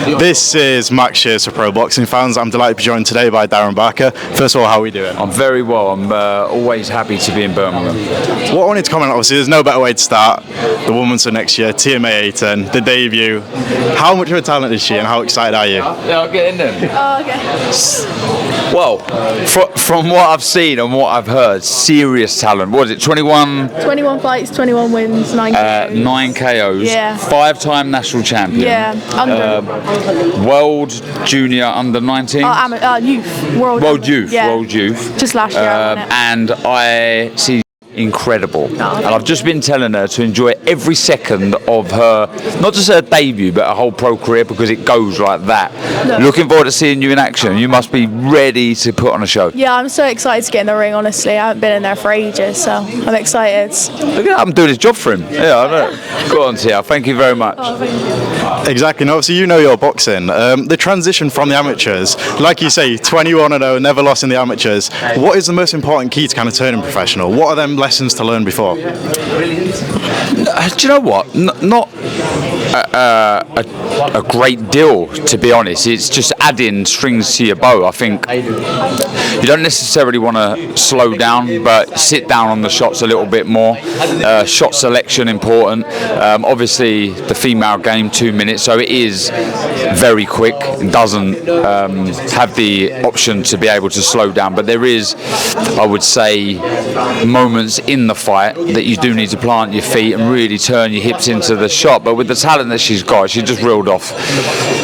This is Max Shears for Pro Boxing Fans. I'm delighted to be joined today by Darren Barker. First of all, how are we doing? I'm very well. I'm always happy to be in Birmingham. What I wanted to comment, obviously, there's no better way to start the Women's for next year, TMA A10, the debut. How much of a talent is she and how excited are you? Yeah, I'll get in then. Oh, okay. Well, from what I've seen and what I've heard, serious talent. What is it, 21? 21 fights, 21 wins, 9 KOs. 9 KOs. Yeah. 5-time national champion. Yeah, under. World Junior under 19. Youth. World Youth. Yeah. World Youth. Just last year. And I see incredible. And I've just been telling her to enjoy every second of her, not just her debut, but her whole pro career, because it goes like that. No. Looking forward to seeing you in action. You must be ready to put on a show. Yeah, I'm so excited to get in the ring, honestly. I haven't been in there for ages, so I'm excited. Look at I'm doing his job for him. Yeah, I know. Go on, Tia. Thank you very much. Oh, thank you. Exactly, and obviously you know your boxing. The transition from the amateurs, like you say, 21-0, never lost in the amateurs. What is the most important key to kind of turning professional? What are them lessons to learn before? Do you know what? Not a great deal, to be honest. It's just adding strings to your bow. I think you don't necessarily want to slow down, but sit down on the shots a little bit more. Shot selection important. Obviously, the female game 2 minutes, so it is very quick. It doesn't have the option to be able to slow down, but there is, I would say, moments in the fight that you do need to plant your feet and really turn your hips into the shot. But with the talent that she's got, she just reeled off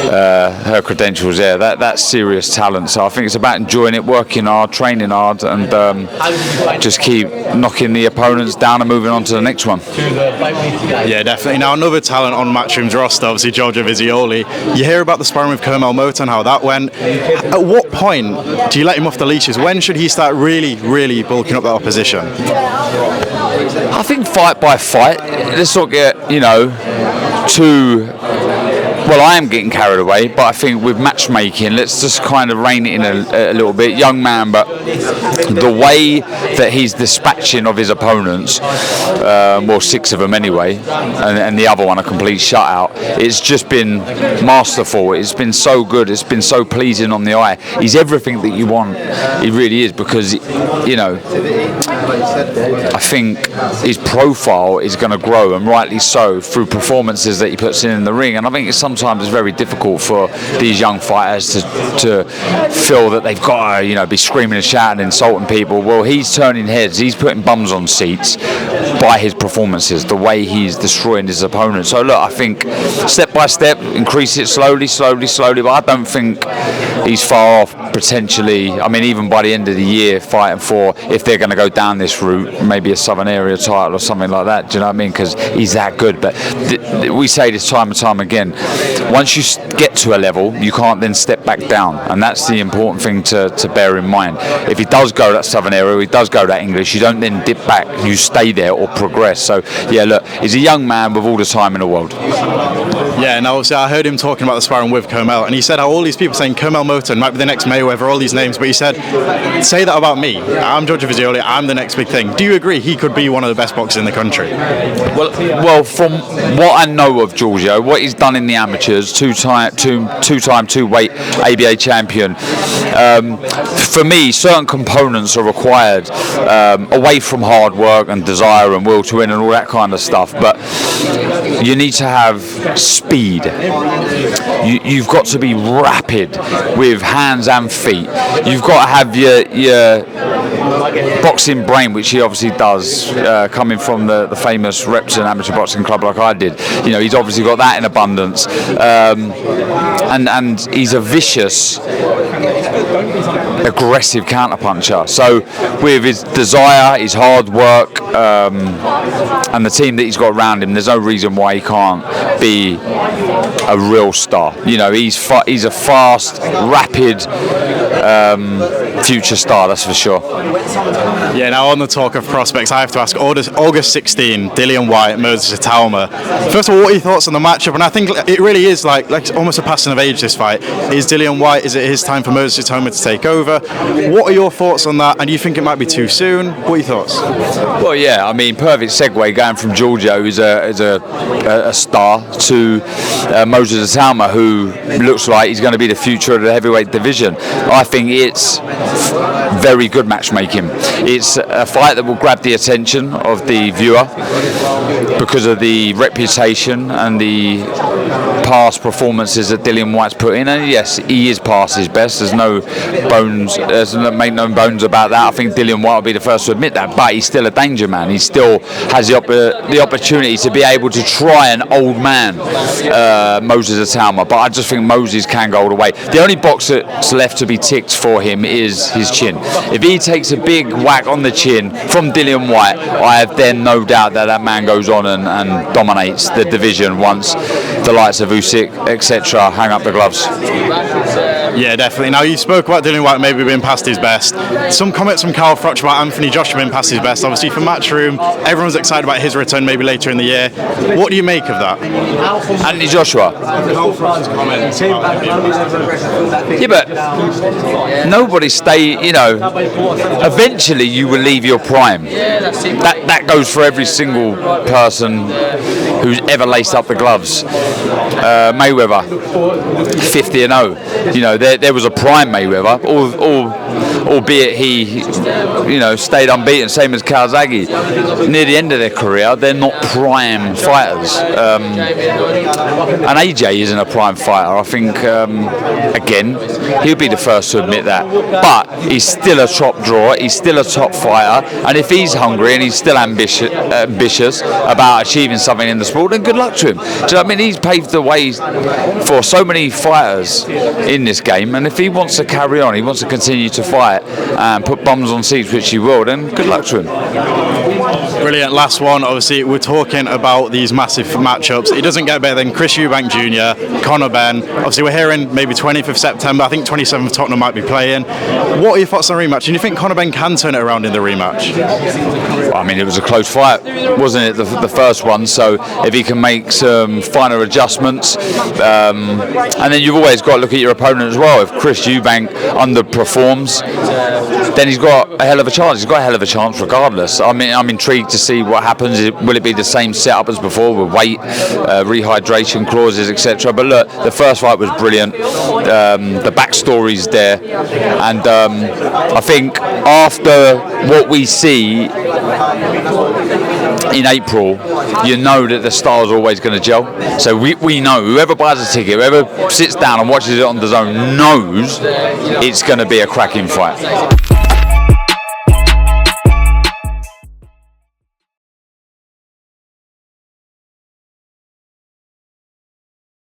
her credentials there. That's serious talent. So I think it's about enjoying it, working hard, training hard, and just keep knocking the opponents down and moving on to the next one. Yeah, definitely. Now, another talent on Matchroom's roster, obviously Georgia Vizoli. You hear about the sparring with Conor and how that went. At what point do you let him off the leashes? When should he start really bulking up that opposition? I think fight by fight. Let's not get, too... Well, I am getting carried away, but I think with matchmaking, let's just kind of rein it in a little bit. Young man, but the way that he's dispatching of his opponents, well, 6 of them anyway, and the other one a complete shutout, it's just been masterful. It's been so good. It's been so pleasing on the eye. He's everything that you want. He really is, because, I think his profile is going to grow, and rightly so, through performances that he puts in the ring. And I think sometimes it's very difficult for these young fighters to feel that they've got to, be screaming and shouting, insulting people. Well, he's turning heads. He's putting bums on seats by his performances, the way he's destroying his opponent. So look, I think step by step, increase it slowly, but I don't think he's far off potentially. I mean, even by the end of the year, fighting for, if they're going to go down this route, maybe a Southern Area title or something like that. Do you know what I mean? Because he's that good. But we say this time and time again, once you get to a level, you can't then step back down, and that's the important thing to bear in mind. If he does go that Southern Area, he does go that English, you don't then dip back, you stay there or progress. So yeah, look, he's a young man with all the time in the world. Yeah, and obviously I heard him talking about the sparring with Comel, and he said how all these people saying Comel Moton might be the next Mayweather, all these names, but he said, say that about me. I'm Georgia Vizoli, I'm the next big thing. Do you agree he could be one of the best boxers in the country? Well, from what I know of Giorgio, what he's done in the amateurs, two-time two-weight ABA champion, for me, certain components are required away from hard work and desire and will to win and all that kind of stuff, but you need to have speed. You've got to be rapid with hands and feet. You've got to have your boxing brain, which he obviously does, coming from the famous Repton Amateur Boxing Club like I did. He's obviously got that in abundance, and he's a vicious, aggressive counterpuncher. So with his desire, his hard work, and the team that he's got around him, there's no reason why he can't be a real star. He's a fast, rapid, future star, that's for sure. Yeah, now on the talk of prospects, I have to ask, August 16, Dillian Whyte, Moses Itauma. First of all, what are your thoughts on the matchup? And I think it really is like almost a passing of age, this fight. Is Dillian Whyte, is it his time for Moses Itauma to take over? What are your thoughts on that? And do you think it might be too soon? What are your thoughts? Well, yeah, I mean, perfect segue going from Georgia, who's a star, to Moses Itauma, who looks like he's going to be the future of the heavyweight division. I think it's very good matchmaking. It's a fight that will grab the attention of the viewer because of the reputation and the past performances that Dillian Whyte's put in, and yes, he is past his best. There's no make no bones about that. I think Dillian Whyte will be the first to admit that, but he's still a danger man. He still has the opportunity to be able to try an old man, Moses Itauma, but I just think Moses can go all the way. The only box that's left to be ticked for him is his chin. If he takes a big whack on the chin from Dillian Whyte, I have then no doubt that man goes on and dominates the division once the likes of Usyk, etc., hang up the gloves. Yeah, definitely. Now, you spoke about Dillian Whyte maybe being past his best. Some comments from Carl Froch about Anthony Joshua being past his best. Obviously, for Matchroom, everyone's excited about his return maybe later in the year. What do you make of that? Anthony Joshua? Yeah, but nobody eventually you will leave your prime. That goes for every single person who's ever laced up the gloves. Mayweather, 50-0. There was a prime Mayweather, albeit he, stayed unbeaten, same as Kawasaki. Near the end of their career, they're not prime fighters. And AJ isn't a prime fighter. I think, again, he'll be the first to admit that. But he's still a top drawer. He's still a top fighter. And if he's hungry and he's still ambitious about achieving something in the sport, then good luck to him. Do you know what I mean? He's paved the way for so many fighters in this game, and if he wants to carry on, he wants to continue to fight and put bums on seats, which he will, then good luck to him. Brilliant. Last one. Obviously, we're talking about these massive matchups. It doesn't get better than Chris Eubank Jr., Conor, Benn. Obviously, we're hearing maybe 20th of September. I think 27th Tottenham might be playing. What are your thoughts on the rematch? And do you think Conor Benn can turn it around in the rematch? I mean, it was a close fight, wasn't it, the first one? So if he can make some finer adjustments, and then you've always got to look at your opponent as well. If Chris Eubank underperforms, then he's got a hell of a chance. He's got a hell of a chance regardless. I mean, I'm intrigued to see what happens. Will it be the same setup as before with weight, rehydration clauses, etc.? But look, the first fight was brilliant. The backstory's there, and I think after what we see in April, you know that the star's always going to gel. So we know whoever buys a ticket, whoever sits down and watches it on the zone knows it's going to be a cracking fight.